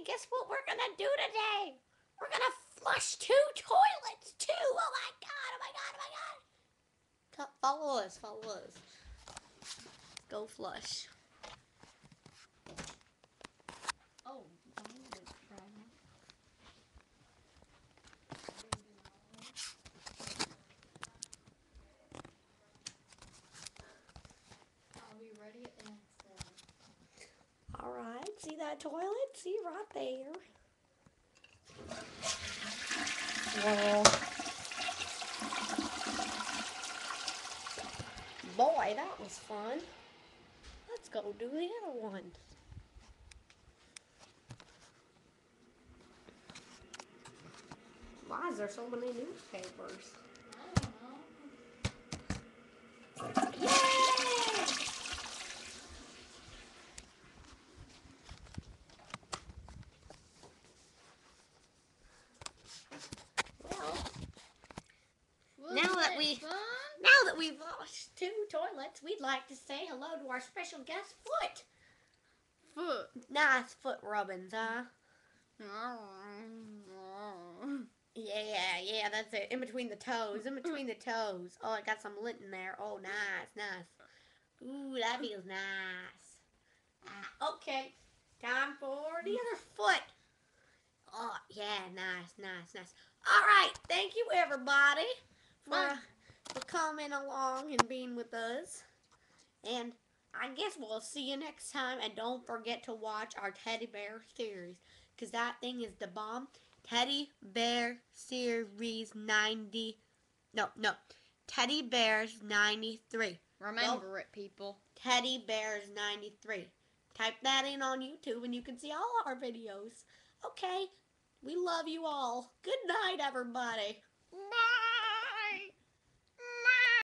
guess what we're gonna do today? We're gonna flush 2 toilets too. Oh my god, oh my god, oh my god. Follow us, follow us. Let's go flush. Oh, I'll be ready at the next one. alright, see that toilet? See right there. Well, boy, that was fun. Let's go do the other one. Why is there so many newspapers? I don't know. Yay! Well, now that we've washed 2 toilets, we'd like to say hello to our special guest, Foot. Nice foot rubbings, huh? Yeah, that's it. In between the toes, in between the toes. Oh, I got some lint in there. Oh, nice, nice. Ooh, that feels nice. Okay, time for the other foot. Oh, yeah, nice, nice, nice. All right, thank you, everybody, for coming along and being with us. And I guess we'll see you next time. And don't forget to watch our Teddy Bear series, because that thing is the bomb. Teddy Bear Series 90. No. Teddy Bears 93. Remember it, people. Teddy Bears 93. Type that in on YouTube and you can see all our videos. Okay, we love you all. Good night, everybody.